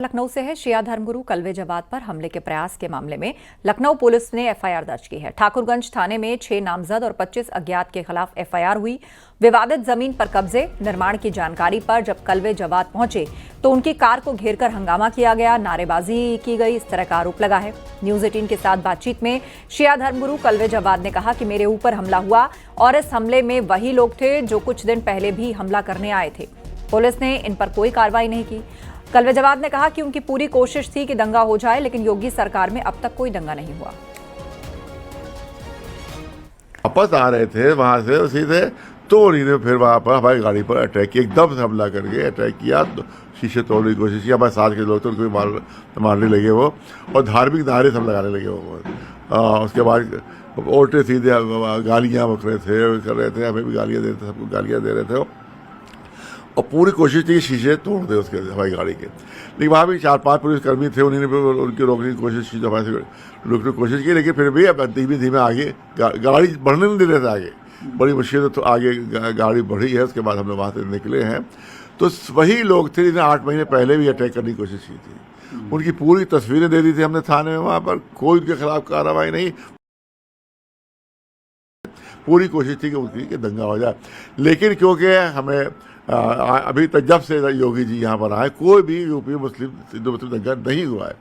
लखनऊ से है। शिया धर्मगुरु कल्वे जवाद पर हमले के प्रयास के मामले में लखनऊ पुलिस ने एफआईआर दर्ज की है। ठाकुरगंज थाने में 6 नामजद और 25 अज्ञात के खिलाफ एफआईआर हुई। विवादित जमीन पर कब्जे निर्माण की जानकारी पर जब कल्वे जवाद पहुंचे तो उनकी कार को घेरकर हंगामा किया गया, नारेबाजी की गई, इस तरह का आरोप लगा है। न्यूज 18 के साथ बातचीत में शिया धर्मगुरु कल्वे जवाद ने कहा कि मेरे ऊपर हमला हुआ और इस हमले में वही लोग थे जो कुछ दिन पहले भी हमला करने आए थे। पुलिस ने इन पर कोई कार्रवाई नहीं की। कल्वे जवाद ने कहा कि उनकी पूरी कोशिश थी कि दंगा हो जाए, लेकिन योगी सरकार में अब तक कोई दंगा नहीं हुआ। वापस आ रहे थे वहां से सीधे तो उन्होंने फिर वहां पर हमारी गाड़ी पर अटैक किया, एकदम से हमला करके अटैक किया, शीशे तोड़ने की कोशिश की। हमारे साथ के लोग तो उनको मारने लगे वो, और धार्मिक नारे सब लगाने लगे वो। उसके बाद उल्टे सीधे गालियां बक रहे थे, कर रहे थे, हमें भी गालियां दे रहे थे, सबको गालियां दे रहे थे और पूरी कोशिश थी कि शीशे तोड़ दे उसके हमारी गाड़ी के। लेकिन वहाँ भी 4-5 पुलिसकर्मी थे, उन्होंने भी उनकी रोकने की कोशिश की, जो हमारे से रोकने की कोशिश की, लेकिन फिर भी अब धीमे धीमे आगे गाड़ी बढ़ने नहीं दे रहे थे। आगे बड़ी मुश्किल तो आगे गाड़ी बढ़ी है। उसके बाद हम लोग वहाँ से निकले हैं तो वही लोग थे जिन्हें 8 महीने पहले भी अटैक करने की कोशिश की थी। उनकी पूरी तस्वीरें दे दी थी हमने थाने में, वहाँ पर कोई उनके खिलाफ कार्रवाई नहीं। पूरी कोशिश थी कि उनकी दंगा हो जाए, लेकिन क्योंकि हमें अभी तक जब से योगी जी यहाँ पर आए कोई भी यूपी मुस्लिम हिंदू मुस्लिम दंगा नहीं हुआ है।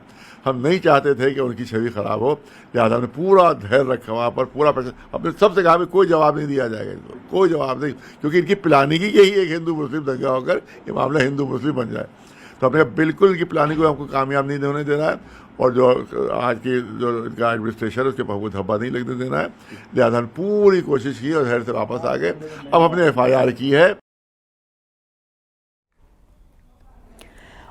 हम नहीं चाहते थे कि उनकी छवि खराब हो, लिहाजा हमने पूरा धैर्य रखा वहाँ पर, पूरा पैसा अपने सबसे कहा कोई जवाब नहीं दिया जाएगा इनको, कोई जवाब नहीं, क्योंकि इनकी प्लानिंग ही यही एक हिंदू मुस्लिम दंगा होकर ये मामला हिंदू मुस्लिम बन जाए। तो हमने बिल्कुल इनकी प्लानिंग को हमको कामयाब नहीं होने देना है, और जो आज की जो इनका एडमिनिस्ट्रेशन है उसके पास कोई धब्बा नहीं लगने देना है। लिहाजा हमने पूरी कोशिश की और धैर्य से वापस आ गए। अब हमने एफआईआर की है।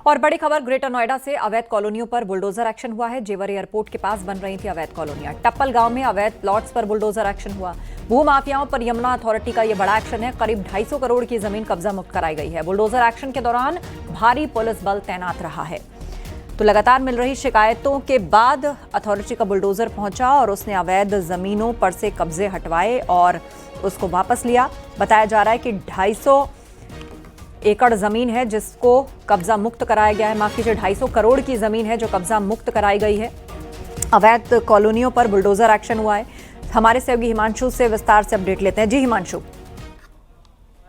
और बड़ी खबर ग्रेटर नोएडा से अवैध कॉलोनियों पर बुलडोजर एक्शन हुआ है। जेवर एयरपोर्ट के पास बन रही थी अवैध कॉलोनियां। टप्पल गांव में अवैध प्लॉट्स पर बुलडोजर एक्शन हुआ। भूमाफियाओं पर यमुना अथॉरिटी का यह बड़ा एक्शन है। करीब 250 करोड़ की जमीन कब्जा मुक्त कराई गई है। बुलडोजर एक्शन के दौरान भारी पुलिस बल तैनात रहा है। तो लगातार मिल रही शिकायतों के बाद अथॉरिटी का बुलडोजर पहुंचा और उसने अवैध जमीनों पर से कब्जे हटवाए और उसको वापस लिया। बताया जा रहा है कि 250 एकड़ जमीन है जिसको कब्जा मुक्त कराया गया है। माफ कीजिए, 250 करोड़ की जमीन है जो कब्जा मुक्त कराई गई है। अवैध कॉलोनियों पर बुलडोजर एक्शन हुआ है। हमारे सहयोगी हिमांशु से विस्तार से अपडेट लेते हैं। जी हिमांशु।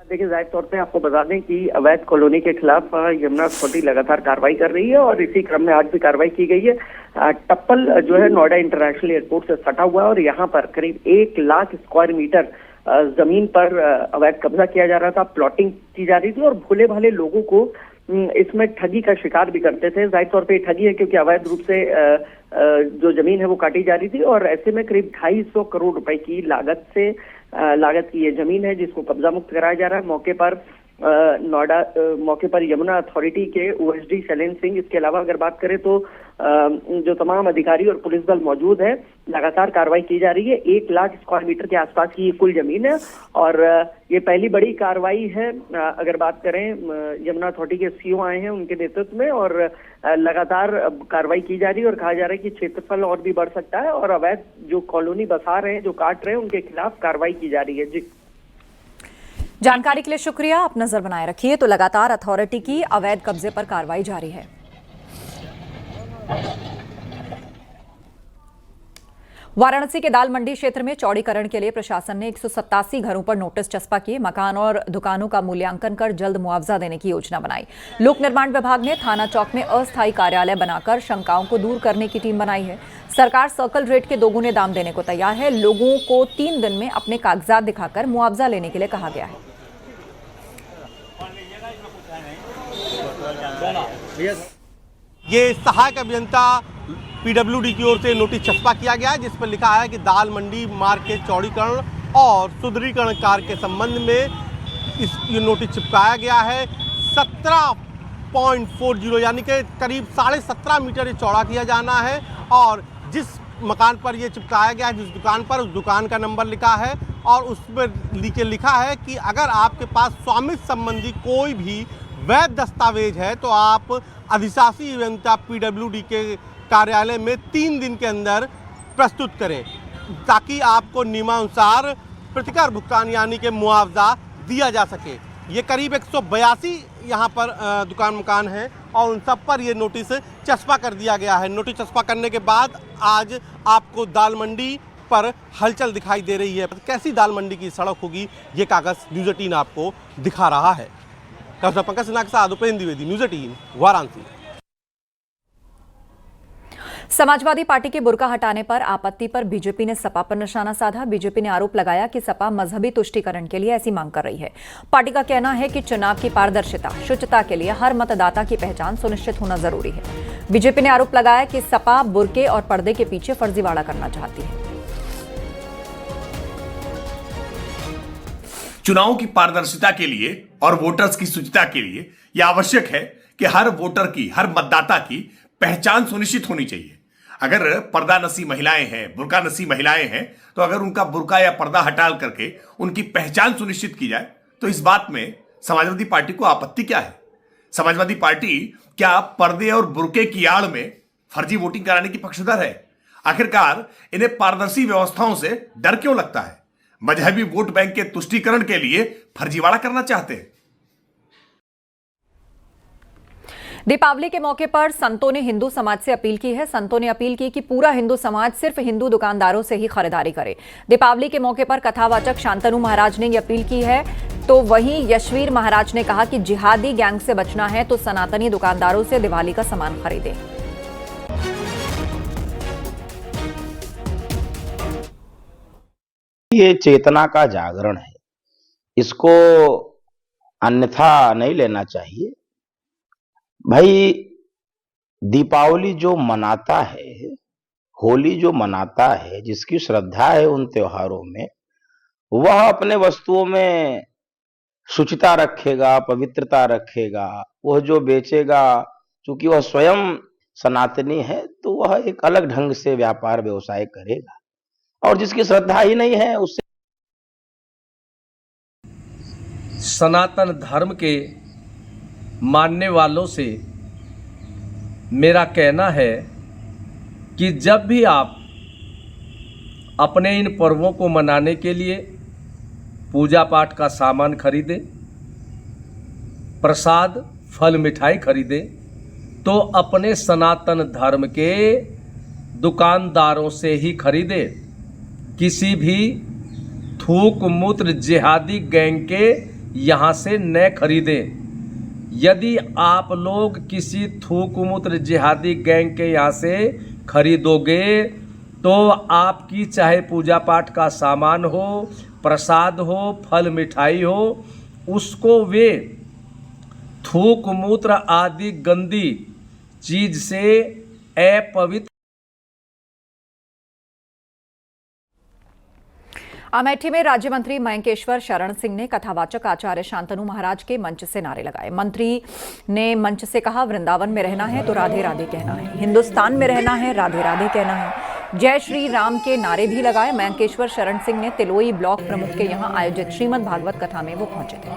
देखिए, जाहिर तौर पे आपको बता दें कि अवैध कॉलोनी के खिलाफ यमुना अथॉरिटी लगातार कार्रवाई कर रही है और इसी क्रम में आज भी कार्रवाई की गई है। टप्पल जो है नोएडा इंटरनेशनल एयरपोर्ट से सटा हुआ है और यहाँ पर करीब 1 लाख स्क्वायर मीटर जमीन पर अवैध कब्जा किया जा रहा था, प्लॉटिंग की जा रही थी और भोले भाले लोगों को इसमें ठगी का शिकार भी करते थे। जाहिर तौर पे ठगी है क्योंकि अवैध रूप से जो जमीन है वो काटी जा रही थी और ऐसे में करीब 250 करोड़ रुपए की लागत की ये जमीन है जिसको कब्जा मुक्त कराया जा रहा है। मौके पर यमुना अथॉरिटी के ओएसडी शैलेंद्र सिंह, इसके अलावा अगर बात करें तो जो तमाम अधिकारी और पुलिस बल मौजूद है, लगातार कार्रवाई की जा रही है। 1 लाख स्क्वायर मीटर के आसपास की ये कुल जमीन है और ये पहली बड़ी कार्रवाई है। अगर बात करें, यमुना अथॉरिटी के सीओ आए हैं उनके नेतृत्व में और लगातार कार्रवाई की जा रही है और कहा जा रहा है कि क्षेत्रफल और भी बढ़ सकता है और अवैध जो कॉलोनी बसा रहे हैं, जो काट रहे हैं, उनके खिलाफ कार्रवाई की जा रही है। जी, जानकारी के लिए शुक्रिया। आप नजर बनाए रखिए। तो लगातार अथॉरिटी की अवैध कब्जे पर कार्रवाई जारी है। वाराणसी के दाल मंडी क्षेत्र में चौड़ीकरण के लिए प्रशासन ने 187 घरों पर नोटिस चस्पा किए। मकान और दुकानों का मूल्यांकन कर जल्द मुआवजा देने की योजना बनाई। लोक निर्माण विभाग ने थाना चौक में अस्थायी कार्यालय बनाकर शंकाओं को दूर करने की टीम बनाई है। सरकार सर्कल रेट के 2 गुने दाम देने को तैयार है। लोगों को 3 दिन में अपने कागजात दिखाकर मुआवजा लेने के लिए कहा गया है। ये सहायक अभियंता पीडब्ल्यूडी की ओर से नोटिस छपा किया गया है जिस पर लिखा है कि दाल मंडी मार्ग के चौड़ीकरण और सुदृढ़ीकरण कार्य के संबंध में ये नोटिस चिपकाया गया है। 17.40 यानी कि करीब 17.5 मीटर ये चौड़ा किया जाना है और जिस मकान पर ये चिपकाया गया है, जिस दुकान पर, उस दुकान का नंबर लिखा है और उस पर लिखा है कि अगर आपके पास स्वामित्व संबंधी कोई भी वैध दस्तावेज है तो आप अधिशासी अभियंता पीडब्ल्यूडी के कार्यालय में 3 दिन के अंदर प्रस्तुत करें ताकि आपको नियमानुसार प्रतिकर भुगतान यानी कि मुआवजा दिया जा सके। ये करीब 182 यहाँ पर दुकान मकान है और उन सब पर ये नोटिस चस्पा कर दिया गया है। नोटिस चस्पा करने के बाद आज आपको दाल मंडी पर हलचल दिखाई दे रही है। कैसी दाल मंडी की सड़क होगी, ये कागज न्यूज़ 18 आपको दिखा रहा है। कैमरा पंकज सिन्हा के साथ उपेंद्र द्विवेदी, न्यूज़ 18 वाराणसी। समाजवादी पार्टी के बुर्का हटाने पर आपत्ति पर बीजेपी ने सपा पर निशाना साधा। बीजेपी ने आरोप लगाया कि सपा मजहबी तुष्टीकरण के लिए ऐसी मांग कर रही है। पार्टी का कहना है कि चुनाव की पारदर्शिता, शुचिता के लिए हर मतदाता की पहचान सुनिश्चित होना जरूरी है। बीजेपी ने आरोप लगाया कि सपा बुर्के और पर्दे के पीछे फर्जीवाड़ा करना चाहती है। चुनावों की पारदर्शिता के लिए और वोटर्स की शुचिता के लिए यह आवश्यक है कि हर वोटर की, हर मतदाता की पहचान सुनिश्चित होनी चाहिए। अगर पर्दा नसी महिलाएं हैं, बुर्का नसी महिलाएं हैं, तो अगर उनका बुर्का या पर्दा हटा करके उनकी पहचान सुनिश्चित की जाए तो इस बात में समाजवादी पार्टी को आपत्ति क्या है? समाजवादी पार्टी क्या पर्दे और बुर्के की आड़ में फर्जी वोटिंग कराने की पक्षधर है? आखिरकार इन्हें पारदर्शी व्यवस्थाओं से डर क्यों लगता है? मजहबी वोट बैंक के तुष्टीकरण के लिए फर्जीवाड़ा करना चाहते हैं। दीपावली के मौके पर संतों ने हिंदू समाज से अपील की है। संतों ने अपील की कि पूरा हिंदू समाज सिर्फ हिंदू दुकानदारों से ही खरीदारी करे। दीपावली के मौके पर कथावाचक शांतनु महाराज ने यह अपील की है, तो वहीं यशवीर महाराज ने कहा कि जिहादी गैंग से बचना है तो सनातनी दुकानदारों से दिवाली का सामान खरीदें। ये चेतना का जागरण है, इसको अन्यथा नहीं लेना चाहिए। भाई, दीपावली जो मनाता है, होली जो मनाता है, जिसकी श्रद्धा है उन त्योहारों में, वह अपने वस्तुओं में शुचिता रखेगा, पवित्रता रखेगा। वह जो बेचेगा, चूंकि वह स्वयं सनातनी है, तो वह एक अलग ढंग से व्यापार व्यवसाय करेगा। और जिसकी श्रद्धा ही नहीं है, उससे सनातन धर्म के मानने वालों से मेरा कहना है कि जब भी आप अपने इन पर्वों को मनाने के लिए पूजा पाठ का सामान खरीदें, प्रसाद, फल, मिठाई खरीदें, तो अपने सनातन धर्म के दुकानदारों से ही खरीदें। किसी भी थूक मूत्र जिहादी गैंग के यहाँ से न खरीदें। यदि आप लोग किसी थूक मूत्र जिहादी गैंग के यहाँ से खरीदोगे तो आपकी चाहे पूजा पाठ का सामान हो, प्रसाद हो, फल मिठाई हो, उसको वे थूक मूत्र आदि गंदी चीज से अपवित्र। अमेठी में राज्य मंत्री मयंकेश्वर शरण सिंह ने कथावाचक आचार्य शांतनु महाराज के मंच से नारे लगाए। मंत्री ने मंच से कहा, वृंदावन में रहना है तो राधे राधे कहना है, हिंदुस्तान में रहना है राधे राधे कहना है। जय श्री राम के नारे भी लगाए। मयंकेश्वर शरण सिंह ने तिलोई ब्लॉक प्रमुख के यहां आयोजित श्रीमद् भागवत कथा में वो पहुंचे थे।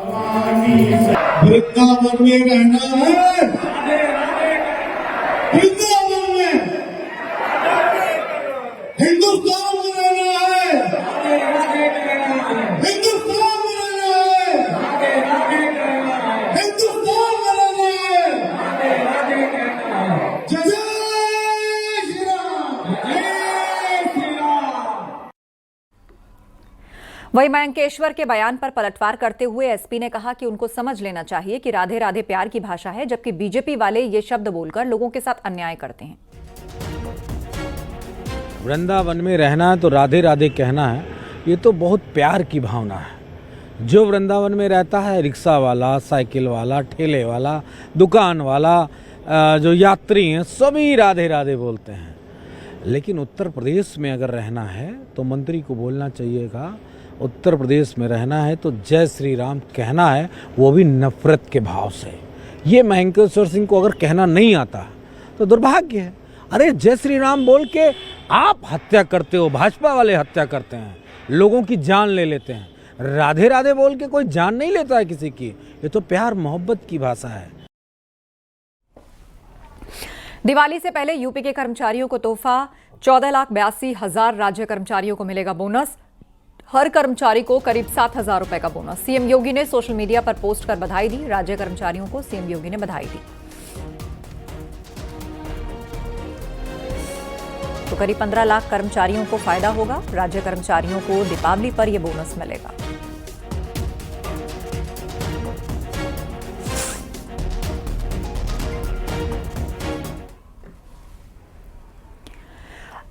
वृंदावन में रहना है, वृंदावन में, हिंदुस्तान में रहना है, हिंदुस्तान में रहना है, हिंदुस्तान में रहना है। जय श्री राम, जय श्री राम। वहीं मयंकेश्वर के बयान पर पलटवार करते हुए एसपी ने कहा कि उनको समझ लेना चाहिए कि राधे राधे प्यार की भाषा है, जबकि बीजेपी वाले ये शब्द बोलकर लोगों के साथ अन्याय करते हैं। वृंदावन में रहना है तो राधे राधे कहना है, ये तो बहुत प्यार की भावना है। जो वृंदावन में रहता है, रिक्शा वाला, साइकिल वाला, ठेले वाला, दुकान वाला, जो यात्री हैं, सभी राधे राधे बोलते हैं। लेकिन उत्तर प्रदेश में अगर रहना है तो मंत्री को बोलना चाहिएगा, उत्तर प्रदेश में रहना है तो जय श्री राम कहना है, वो भी नफरत के भाव से। ये मयंकेश्वर सिंह को अगर कहना नहीं आता तो दुर्भाग्य है। अरे जय श्री राम बोल के आप हत्या करते हो, भाजपा वाले हत्या करते हैं, लोगों की जान ले लेते हैं। राधे राधे बोल के कोई जान नहीं लेता है किसी की, ये तो प्यार मोहब्बत की भाषा है। दिवाली से पहले यूपी के कर्मचारियों को तोहफा, 14,82,000 राज्य कर्मचारियों को मिलेगा बोनस। हर कर्मचारी को करीब 7,000 रुपए का बोनस। सीएम योगी ने सोशल मीडिया पर पोस्ट कर बधाई दी। राज्य कर्मचारियों को सीएम योगी ने बधाई दी। तो करीब 15 लाख कर्मचारियों को फायदा होगा। राज्य कर्मचारियों को दीपावली पर यह बोनस मिलेगा।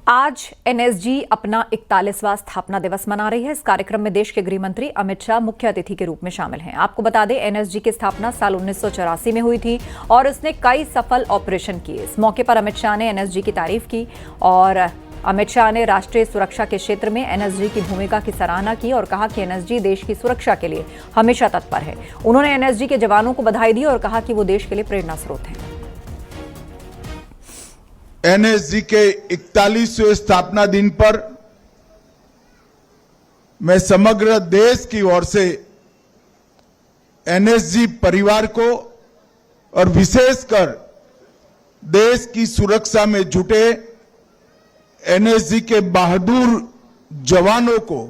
आज एनएसजी अपना 41वां स्थापना दिवस मना रही है। इस कार्यक्रम में देश के गृह मंत्री अमित शाह मुख्य अतिथि के रूप में शामिल हैं। आपको बता दें, एनएसजी की स्थापना साल 1984 में हुई थी और इसने कई सफल ऑपरेशन किए। इस मौके पर अमित शाह ने एनएसजी की तारीफ की और अमित शाह ने राष्ट्रीय सुरक्षा के क्षेत्र में एनएसजी की भूमिका की सराहना की और कहा कि एनएसजी देश की सुरक्षा के लिए हमेशा तत्पर है। उन्होंने एनएसजी के जवानों को बधाई दी और कहा कि वो देश के लिए प्रेरणा स्रोत हैं। एनएसजी के 41वें स्थापना दिन पर मैं समग्र देश की ओर से एनएसजी परिवार को और विशेषकर देश की सुरक्षा में जुटे एनएसजी के बहादुर जवानों को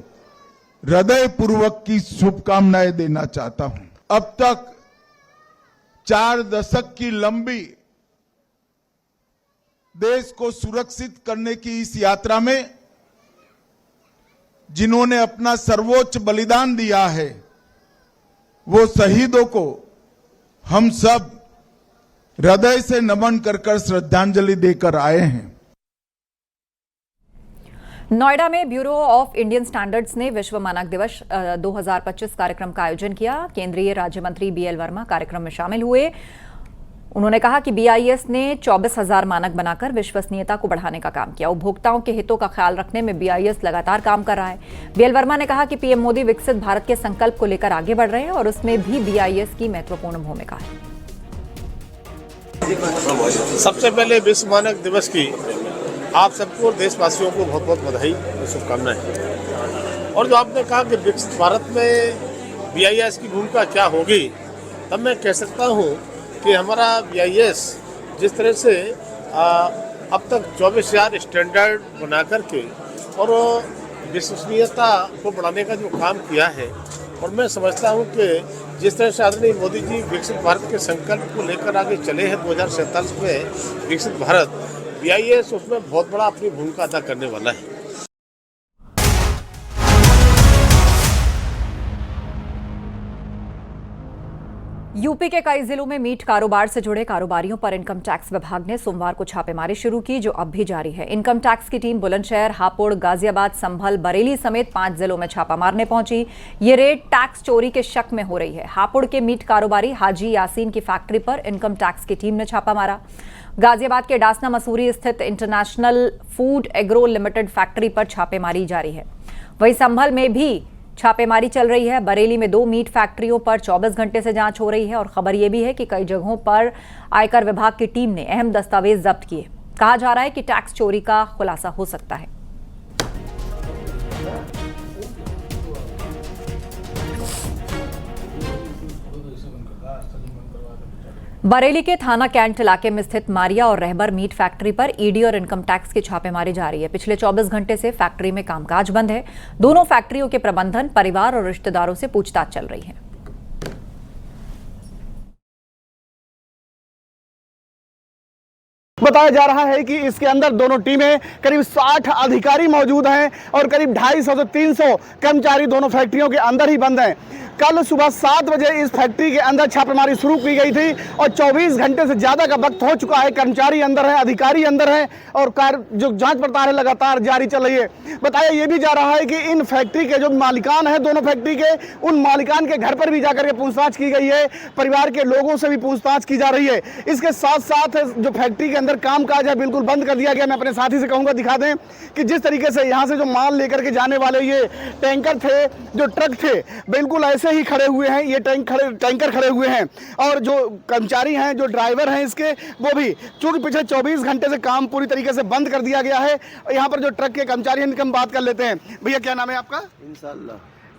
हृदयपूर्वक की शुभकामनाएं देना चाहता हूं। अब तक 4 दशक की लंबी देश को सुरक्षित करने की इस यात्रा में जिन्होंने अपना सर्वोच्च बलिदान दिया है, वो शहीदों को हम सब हृदय से नमन कर श्रद्धांजलि देकर आए हैं। नोएडा में ब्यूरो ऑफ इंडियन स्टैंडर्ड्स ने विश्व मानक दिवस 2025 कार्यक्रम का आयोजन किया। केंद्रीय राज्य मंत्री बीएल वर्मा कार्यक्रम में शामिल हुए। उन्होंने कहा कि बीआईएस ने 24,000 मानक बनाकर विश्वसनीयता को बढ़ाने का काम किया। उपभोक्ताओं के हितों का ख्याल रखने में बीआईएस लगातार काम कर रहा है। बीएल वर्मा ने कहा कि पीएम मोदी विकसित भारत के संकल्प को लेकर आगे बढ़ रहे हैं और उसमें भी बीआईएस की महत्वपूर्ण भूमिका है। सबसे पहले विश्व मानक दिवस की आप सबको और देशवासियों को बहुत बहुत बधाई और शुभकामनाएं। और जो आपने कहा कि विकसित भारत में बीआईएस की भूमिका क्या होगी, तब मैं कह सकता हूँ कि हमारा बीआईएस जिस तरह से अब तक 24,000 स्टैंडर्ड बना करके और विश्वसनीयता को बढ़ाने का जो काम किया है, और मैं समझता हूं कि जिस तरह से आदरणीय मोदी जी विकसित भारत के संकल्प को लेकर आगे चले हैं 2047 में विकसित भारत, बीआईएस उसमें बहुत बड़ा अपनी भूमिका अदा करने वाला है। यूपी के कई जिलों में मीट कारोबार से जुड़े कारोबारियों पर इनकम टैक्स विभाग ने सोमवार को छापेमारी शुरू की, जो अब भी जारी है। इनकम टैक्स की टीम बुलंदशहर, हापुड़, गाजियाबाद, संभल, बरेली समेत 5 जिलों में छापा मारने पहुंची। ये रेड टैक्स चोरी के शक में हो रही है। हापुड़ के मीट कारोबारी हाजी यासीन की फैक्ट्री पर इनकम टैक्स की टीम ने छापा मारा। गाजियाबाद के डासना मसूरी स्थित international food agro limited factory पर छापेमारी जारी है। वहीं संभल में भी छापेमारी चल रही है। बरेली में 2 मीट फैक्ट्रियों पर 24 घंटे से जांच हो रही है और खबर यह भी है कि कई जगहों पर आयकर विभाग की टीम ने अहम दस्तावेज जब्त किए। कहा जा रहा है कि टैक्स चोरी का खुलासा हो सकता है। बरेली के थाना कैंट इलाके में स्थित मारिया और रहबर मीट फैक्ट्री पर ईडी और इनकम टैक्स की छापेमारी जारी है। पिछले 24 घंटे से फैक्ट्री में कामकाज बंद है। दोनों फैक्ट्रियों के प्रबंधन, परिवार और रिश्तेदारों से पूछताछ चल रही है। बताया जा रहा है कि इसके अंदर दोनों टीमें करीब 60 अधिकारी मौजूद हैं और करीब 250 से 300 कर्मचारी दोनों फैक्ट्रियों के अंदर ही बंद हैं। कल सुबह 7 बजे इस फैक्ट्री के अंदर छापेमारी शुरू की गई थी और 24 घंटे से ज्यादा का वक्त हो चुका है। कर्मचारी अंदर है, अधिकारी अंदर है और जो जांच पड़ताल है लगातार जारी चल रही है। बताया यह भी जा रहा है कि इन फैक्ट्री के जो मालिकान हैं, दोनों फैक्ट्री के, उन मालिकान के घर पर भी जाकर के पूछताछ की गई है। परिवार के लोगों से भी पूछताछ की जा रही है। इसके साथ साथ जो फैक्ट्री के अंदर कामकाज है बिल्कुल बंद कर दिया गया। मैं अपने साथी से कहूंगा दिखा दें कि जिस तरीके से यहाँ से जो माल लेकर के जाने वाले ये टैंकर थे, जो ट्रक थे, बिल्कुल ऐसे ही खड़े हुए हैं। ये टैंकर खड़े हुए हैं और जो कर्मचारी हैं, जो ड्राइवर हैं इसके, वो भी, चूंकि पिछले 24 घंटे से काम पूरी तरीके से बंद कर दिया गया है। और यहाँ पर जो ट्रक के कर्मचारी हैं, इनकी हम बात कर लेते हैं। भैया क्या नाम है आपका? इंशाल्लाह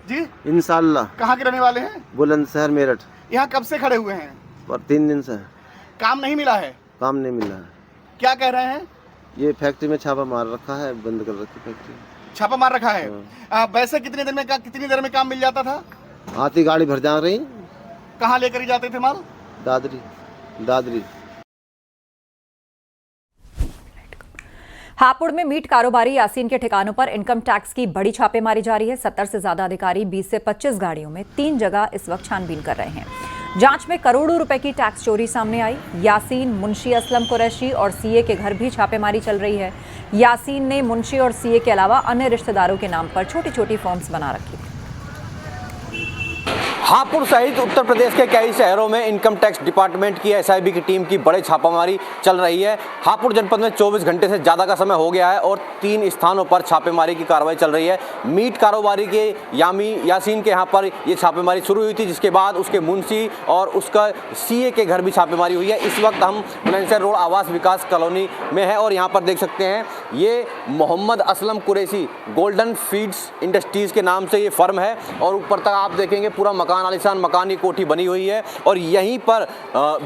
जी, इंशाल्लाह। कहाँ के रहने वाले हैं? बुलंदशहर, मेरठ। यहाँ कब से खड़े हुए हैं? और 3 दिन से। काम नहीं मिला है? काम नहीं मिला है। क्या कह रहे हैं? ये फैक्ट्री में छापा मार रखा है, बंद कर रखी फैक्ट्री। छापा मार रखा है। वैसे कितनी देर में काम मिल जाता था? आती गाड़ी भर जा रही। कहाँ लेकर ही जाते थे माल? दादरी। हापुड़ में मीट कारोबारी यासीन के ठिकानों पर इनकम टैक्स की बड़ी छापेमारी जारी है। 70 से ज्यादा अधिकारी 20 से 25 गाड़ियों में 3 जगह इस वक्त छानबीन कर रहे हैं। जांच में करोड़ों रुपए की टैक्स चोरी सामने आई। यासीन, मुंशी असलम कुरैशी और सीए के घर भी छापेमारी चल रही है। यासीन ने मुंशी और सीए के अलावा अन्य रिश्तेदारों के नाम पर छोटी छोटी फॉर्म्स बना रखी थी। हापुड़ सहित उत्तर प्रदेश के कई शहरों में इनकम टैक्स डिपार्टमेंट की एसआईबी की टीम की बड़े छापामारी चल रही है। हापुड़ जनपद में 24 घंटे से ज़्यादा का समय हो गया है और 3 स्थानों पर छापेमारी की कार्रवाई चल रही है। मीट कारोबारी के यासीन के यहाँ पर ये छापेमारी शुरू हुई थी, जिसके बाद उसके मुंशी और उसका सीए के घर भी छापेमारी हुई है। इस वक्त हम बुलंदशहर रोड आवास विकास कॉलोनी में है और यहाँ पर देख सकते हैं ये Mohammad Aslam Qureshi Golden Feeds Industries के नाम से ये फर्म है और ऊपर तक आप देखेंगे पूरा मकान, आलीशान मकान की कोठी बनी हुई है और यहीं पर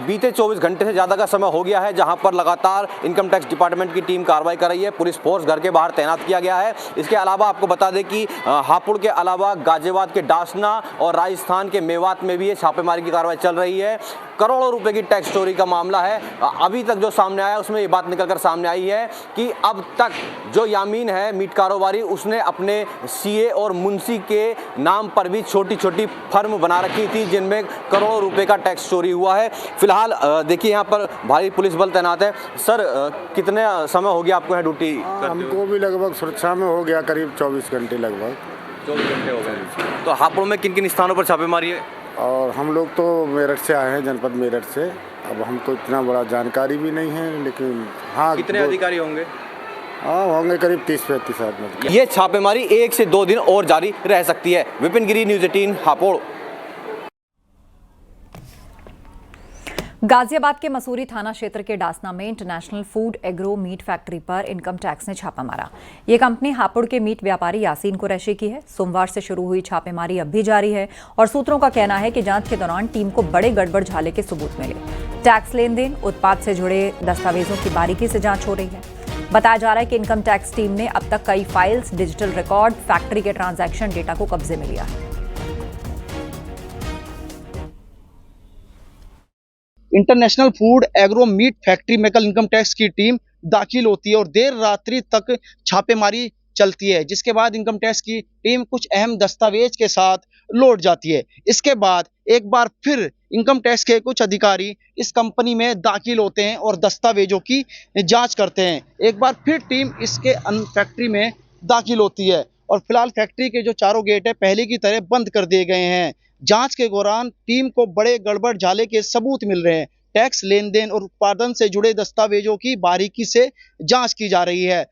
बीते 24 घंटे से ज़्यादा का समय हो गया है, जहां पर लगातार इनकम टैक्स डिपार्टमेंट की टीम कार्रवाई कर रही है। पुलिस फोर्स घर के बाहर तैनात किया गया है। इसके अलावा आपको बता दें कि हापुड़ के अलावा गाजियाबाद के डासना और राजस्थान के मेवात में भी ये छापेमारी की कार्रवाई चल रही है। करोड़ों रुपए की टैक्स चोरी का मामला है। अभी तक जो सामने आया उसमें ये बात निकलकर सामने आई है कि अब तक जो यामीन है मीट कारोबारी, उसने अपने सीए और मुंशी के नाम पर भी छोटी छोटी फर्म बना रखी थी, जिनमें करोड़ों रुपए का टैक्स चोरी हुआ है। फिलहाल देखिए यहाँ पर भारी पुलिस बल तैनात है। सर, कितने समय हो गया आपको यहाँ ड्यूटी करते हुए? हमको भी लगभग सुरक्षा में हो गया करीब 24 घंटे लगभग 24 घंटे हो गए। तो हापुड़ में किन किन स्थानों पर छापेमारी है? और हम लोग तो मेरठ से आए हैं, जनपद मेरठ से। अब हमको इतना बड़ा जानकारी भी नहीं है, लेकिन हाँ, कितने अधिकारी होंगे? हाँ, होंगे करीब 30-35 आदमी। ये छापेमारी 1 से 2 दिन और जारी रह सकती है। विपिन गिरी, न्यूज़ 18 हापुड़। गाजियाबाद के मसूरी थाना क्षेत्र के डासना में international food agro meat factory पर इनकम टैक्स ने छापा मारा। ये कंपनी हापुड़ के मीट व्यापारी यासीन कुरैशी की है। सोमवार से शुरू हुई छापेमारी अब भी जारी है और सूत्रों का कहना है कि जांच के दौरान टीम को बड़े गड़बड़ झाले के सबूत मिले। टैक्स लेन देन, उत्पाद से जुड़े दस्तावेजों की बारीकी से जांच हो रही है। बताया जा रहा है कि इनकम टैक्स टीम ने अब तक कई फाइल्स, डिजिटल रिकॉर्ड, फैक्ट्री के ट्रांजैक्शन डेटा को कब्जे में लिया है। International food agro meat factory में कल इनकम टैक्स की टीम दाखिल होती है और देर रात्रि तक छापेमारी चलती है, जिसके बाद इनकम टैक्स की टीम कुछ अहम दस्तावेज के साथ लौट जाती है। इसके बाद एक बार फिर इनकम टैक्स के कुछ अधिकारी इस कंपनी में दाखिल होते हैं और दस्तावेजों की जांच करते हैं। एक बार फिर टीम इसके फैक्ट्री में दाखिल होती है और फिलहाल फैक्ट्री के जो चारों गेट है पहले की तरह बंद कर दिए गए हैं। जांच के दौरान टीम को बड़े गड़बड़ झाले के सबूत मिल रहे हैं। टैक्स लेन देन और उत्पादन से जुड़े दस्तावेजों की बारीकी से जांच की जा रही है।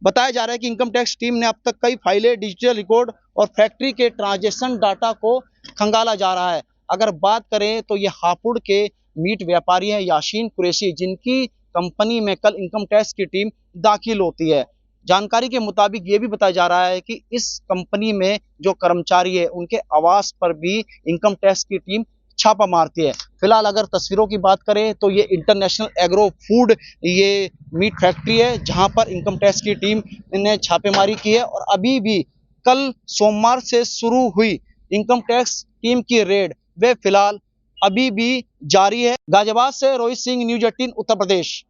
बताया जा रहा है कि इनकम टैक्स टीम ने अब तक कई फाइलें, डिजिटल रिकॉर्ड और फैक्ट्री के ट्रांजैक्शन डाटा को खंगाला जा रहा है। अगर बात करें तो ये हापुड़ के मीट व्यापारी हैं यासीन कुरैशी, जिनकी कंपनी में कल इनकम टैक्स की टीम दाखिल होती है। जानकारी के मुताबिक ये भी बताया जा रहा है कि इस कंपनी में जो कर्मचारी है उनके आवास पर भी इनकम टैक्स की टीम छापा मारती है। फिलहाल अगर तस्वीरों की बात करें तो ये इंटरनेशनल एग्रो फूड ये मीट फैक्ट्री है, जहां पर इनकम टैक्स की टीम ने छापेमारी की है और अभी भी कल सोमवार से शुरू हुई इनकम टैक्स टीम की रेड वे फिलहाल अभी भी जारी है। गाजियाबाद से रोहित सिंह, न्यूज़ 18 उत्तर प्रदेश।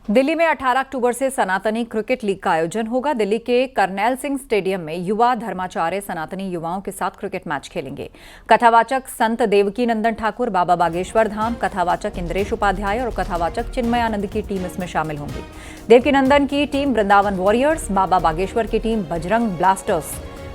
दिल्ली में 18 अक्टूबर से सनातनी क्रिकेट लीग का आयोजन होगा। दिल्ली के करनैल सिंह स्टेडियम में युवा धर्माचार्य सनातनी युवाओं के साथ क्रिकेट मैच खेलेंगे। कथावाचक संत देवकी नंदन ठाकुर, बाबा बागेश्वर धाम, कथावाचक इंद्रेश उपाध्याय और कथावाचक चिन्मयानंद की टीम इसमें शामिल होंगी। देवकी नंदन की टीम वृंदावन वॉरियर्स, बाबा बागेश्वर की टीम बजरंग ब्लास्टर्स,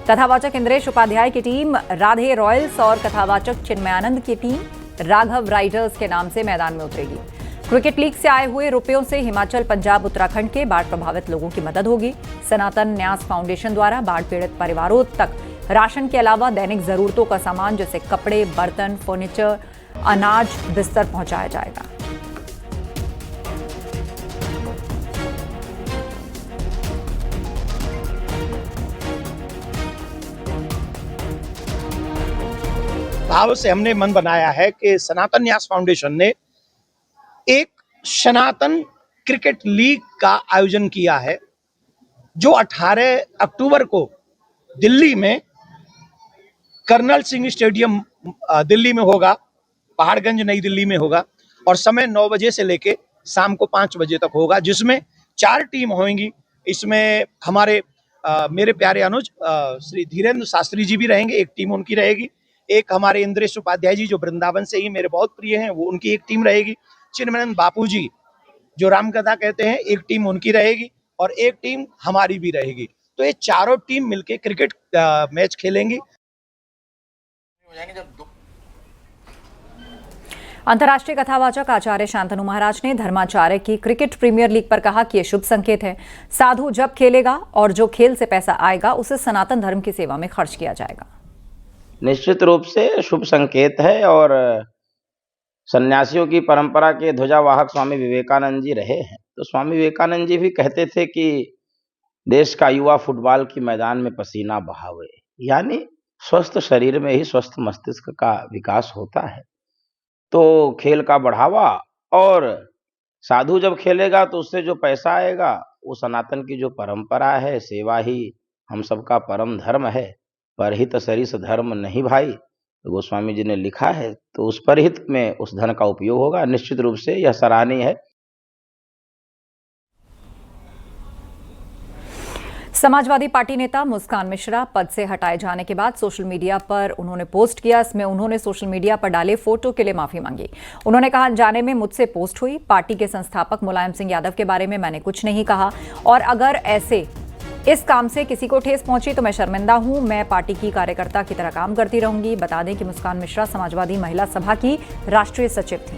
कथावाचक इंद्रेश उपाध्याय की टीम राधे रॉयल्स और कथावाचक चिन्मयानंद की टीम राघव राइडर्स के नाम से मैदान में उतरेगी। क्रिकेट लीग से आए हुए रुपयों से हिमाचल, पंजाब, उत्तराखंड के बाढ़ प्रभावित लोगों की मदद होगी। सनातन न्यास फाउंडेशन द्वारा बाढ़ पीड़ित परिवारों तक राशन के अलावा दैनिक जरूरतों का सामान जैसे कपड़े, बर्तन, फर्नीचर, अनाज, बिस्तर पहुंचाया जाएगा। भाव से हमने मन बनाया है कि सनातन न्यास फाउंडेशन ने एक सनातन क्रिकेट लीग का आयोजन किया है, जो 18 अक्टूबर को दिल्ली में कर्नल सिंह स्टेडियम दिल्ली में होगा, पहाड़गंज नई दिल्ली में होगा और समय 9 बजे से लेके शाम को 5 बजे तक होगा, जिसमें 4 टीम होंगी। इसमें हमारे मेरे प्यारे अनुज श्री धीरेन्द्र शास्त्री जी भी रहेंगे, एक टीम उनकी रहेगी। एक हमारे इंद्रेश उपाध्याय जी जो वृंदावन से ही मेरे बहुत प्रिय हैं, वो उनकी एक टीम रहेगी। चिन्मयानंद बापू जी जो रामकथा कहते हैं, एक टीम उनकी रहेगी और एक टीम हमारी भी रहेगी। तो ये चारों टीम मिलके क्रिकेट मैच खेलेंगी। अंतर्राष्ट्रीय कथावाचक आचार्य शांतनु महाराज ने धर्माचार्य की क्रिकेट प्रीमियर लीग पर कहा कि यह शुभ संकेत है। साधु जब खेलेगा और जो खेल से पैसा आएगा उसे सनातन धर्म की सेवा में खर्च किया जाएगा। निश्चित रूप से शुभ संकेत है और सन्यासियों की परंपरा के ध्वजावाहक स्वामी विवेकानंद जी रहे हैं। तो स्वामी विवेकानंद जी भी कहते थे कि देश का युवा फुटबॉल की मैदान में पसीना बहावे, यानी स्वस्थ शरीर में ही स्वस्थ मस्तिष्क का विकास होता है। तो खेल का बढ़ावा, और साधु जब खेलेगा तो उससे जो पैसा आएगा वो सनातन की जो परंपरा है, सेवा ही हम सबका परम धर्म है। परहित सरिस धर्म नहीं भाई, तो गोस्वामी जी ने लिखा है। तो उस परहित में उस धन का उपयोग होगा। निश्चित रूप से यह सराहनीय है। समाजवादी पार्टी नेता मुस्कान मिश्रा पद से हटाए जाने के बाद सोशल मीडिया पर उन्होंने पोस्ट किया। इसमें उन्होंने सोशल मीडिया पर डाले फोटो के लिए माफी मांगी। उन्होंने कहा, अनजाने में मुझसे पोस्ट हुई। पार्टी के संस्थापक मुलायम सिंह यादव के बारे में मैंने कुछ नहीं कहा और अगर ऐसे इस काम से किसी को ठेस पहुंची तो मैं शर्मिंदा हूं। मैं पार्टी की कार्यकर्ता की तरह काम करती रहूंगी। बता दें कि मुस्कान मिश्रा समाजवादी महिला सभा की राष्ट्रीय सचिव थी।